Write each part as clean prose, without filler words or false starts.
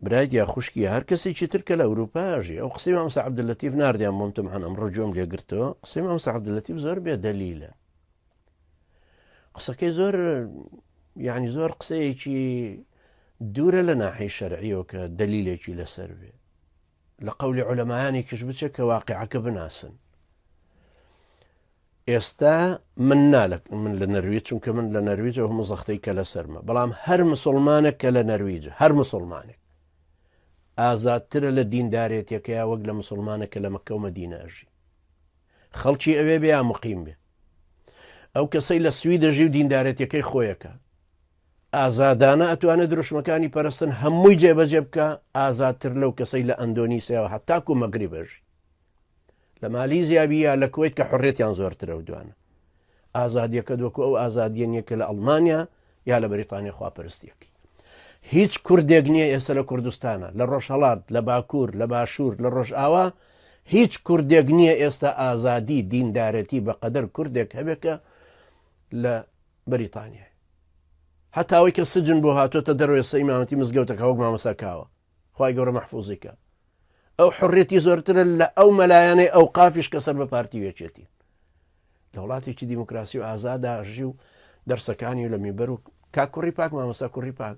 برای یا خوشکی هەر کەسێکی تر کە لە ئەوروپاژی ئەو قسەی مامۆستا عەبدولەتیف ناردیان بۆم تەمەحەن ئەمڕۆ جۆم لێگرتەوە. قسەی مامۆستا عەبدولەتیف زۆر بێدەلیلە، قسەکەی زۆر یعنی زۆر قسەیەکی دوورە لە ناحیەی شەرعیەوە کە دەلیلێکی لەسەر بێ، لە قەولی عولەمایانی کەش بچێت کە واقعەکە بناسن. ئێستا من لە نەرویج، چونکە من لە نەرویجە هەموو زەختەی کە لەسەرمە، بەڵام هەر مسلمانێک کە لە نەرویجە، هەر مسلمانێک ئازادترە لە دیندارێتەکەیا وەک لە مسلمانێک کە لە مەککە و مەدینە ئەژی. خەڵکی ئەوێ بێ یا مقیم بێ، ئەو کەسەی لە سوی دەژی و دیندارێتەکەی خۆیەکە ئازادانە ئەتوانێت دروشمەکانی پەرستن هەمووی جێبەجێ بکە، ئازادتر لەو کەسەی لە ئەندۆنیسیاوە هەتاکو مەغریب ئەژی، لە مالیزیا یا لە کوێیت کە حڕێتیان زۆرترە و دوانە. ئازادیەکە دۆکو ئەو ئازادیە نییە کە لە ئەڵمانیا یا لە بەریتانیا خواپەرستیەکەی. هیچ کوردێک نییە ئێستا لە کوردستانە، لە ڕۆژهەڵات، لە باکوور، لە باشوور، لە ڕۆژئاوا هیچ کوردێک نییە ئێستا ئازادی دیندارەتی بەقەدەر کوردێک هەبێکە لە بەریتانیا. هەتاوەی کە سجن بۆ هاتۆتە دەروێ سەیمامەتی مزگەوتەکە وەک مامۆساکاوە، خوای گەورە مەحفوظیکە. ئەو حڕێتی زۆرترە لە ئەو مەلایەنەی ئەو قافیش کە سەر بە پارتی وێچێتی. لە وڵاتێکی دیموکراسی و ئازادا ژی و دەرسەکانی و لە میبەر و کاک کوڕی پاک مامۆستا کوڕی پاک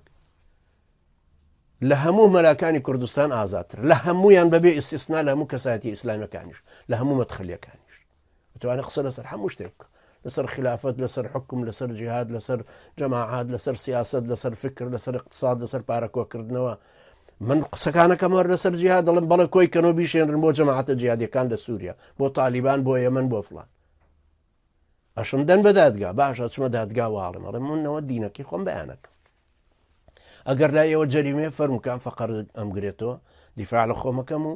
لە هەموو مەلاکانی کوردستان ئازادتر، لە هەمویان بەبێ ئیستیسنا، لە هەموو کەسایەتی ئیسلامیەکانیش، لە هەموو مەدخەلیەکانیش دەتوانێت قسە لەسەر هەموو شتێک بکە، لەسەر خلافەت، لەسەر حکم، لەسەر جیهاد، لەسەر جەماعات، لەسەر سیاست، لەسەر فکر، لەسەر اقتصاد، لەسەر پارەکۆکردنەوە. من قسەکانەکەم لەسەر جیهاد دەڵێم بەڵێ کۆی کەنەوە بیشێنرن بۆ جەماعەتە جیهادیەکان لە سووریا، بۆ تالیبان، بۆ یەمەن، بۆ فڵان. ئەشم دەن بە دادگا، باشە چمە دادگا واڵم، ئەڵێ منەوە دینەکەی خۆم بەیانەکە. ئەگەر لای ئێوە جەریمێ فەرموکان فەقەر ئەمگرێتەوە دیفاع لە خۆمەکەم و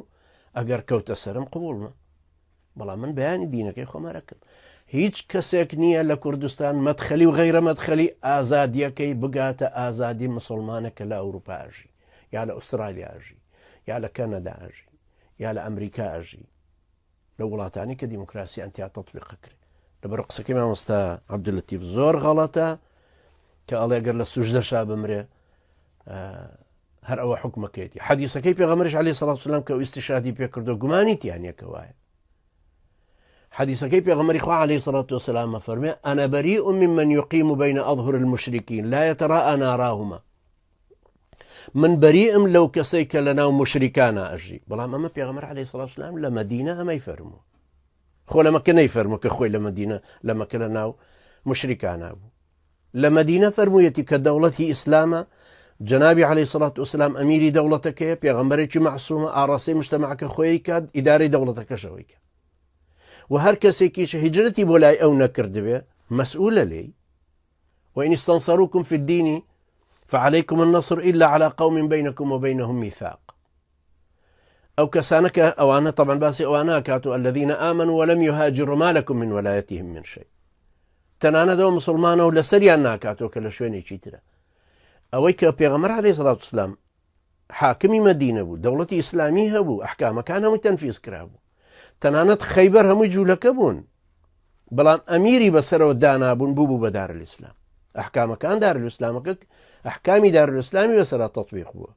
ئەگەر کەوتە سەرم قبوڵمە، بەڵام من بەیانی دینەکەی خۆمەرەکەم. هیچ کەسێک نییە لە کوردستان مەدخەلی و غەیرە مەدخەلی ئازادیەکەی بگاتە ئازادی مسلمانێکە لە ئەوروپا ئەژی، یا لە ئوسترالیا ئەژی، یا لە کەنەدا ئەژی، یا لە ئەمریکا ئەژی، لە وڵاتانی کە دیموکراسیان تیا تەطبیق کرێت. لەبەر قسەکەی مامۆستا عەبدولەتیف زۆر غەڵەتە کە ئەڵێ ئەگەر لە سوژدەشا بمرێ هەر ئەوە حکمەکەیەتی. حەدیسەکەی پێغەمبەریش عەلەیهی سەڵات وسەلام کە ئیستیشادی پێکردو گومانی تیانەکە وایە. حديثك بيغمر إخوة عليه الصلاة والسلام فرمي أنا بريء ممن يقيم بين أظهر المشركين لا يتراءى ناراهما. من بريء لو كسيك لنا مشركانا أجي بلا ما بيغمر عليه الصلاة والسلام لمدينة ما يفرموا خو لما كنا يفرموا كخوي لمدينة لما كنا ناو مشركانا لمدينة فرمويتي كدولته إسلاما جنابي عليه الصلاة والسلام أميري دولتك بيغمرك معصومة أراسي مجتمعك خويك إداري دولتك شويك وهر كسيكيش هجرتي بولاي أو نكرد به مسؤولة لي وإن استنصروكم في الدين فعليكم النصر إلا على قوم بينكم وبينهم ميثاق أو كسانك أو أنا طبعا باسي أو أنا كاتو الذين آمنوا ولم يهاجروا ما لكم من ولايتهم من شيء تنانا دو مسلمان ولا سريانا كاتو كلا شويني شيترا أويك بيغمر عليه الصلاة والسلام حاكمي مدينة بو دولتي إسلامية بو أحكام كانوا متنفيذ كرابو تنانت خيبر هم يجولك بون بلان أميري بسر ودانا بون بوبو بدار الإسلام أحكام كان دار الإسلام أحكامي دار الإسلام بسر تطبيق بو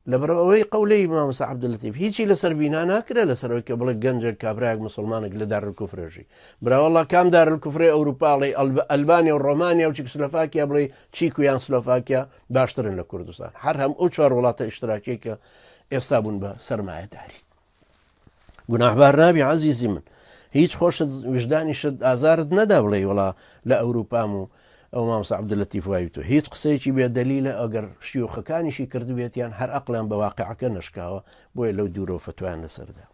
لبروي قولي إمام عبد اللطيف هيجي لسر بينا ناكره لسر ويكبلك جنجر كابراك مسلمانك لدار الكفر جي برا والله كام دار الكفر أوروبا لي ألبانيا ورومانيا وتشيكوسلوفاكيا بلي تشيكو يان سلوفاكيا باشترين لكردستان حرهم أوشار ولاة اشتراكية يستابون بسرماية داري گوناحبار نابی عزیزی من هیچ خۆشت وجدانی شت ئازارت نەدا بڵێ وڵا لە ئەوروپام و ئەو مامۆستا عەبدولەتیف وایە تۆ هیچ قسەیەکی بێ دەلیلە ئەگەر شیوخەکانیشی کردبێتیان هەر ئەقلیان بە واقعەکە نەشکاوە بۆیە لەو دوورەوە فتوایان لەسەردا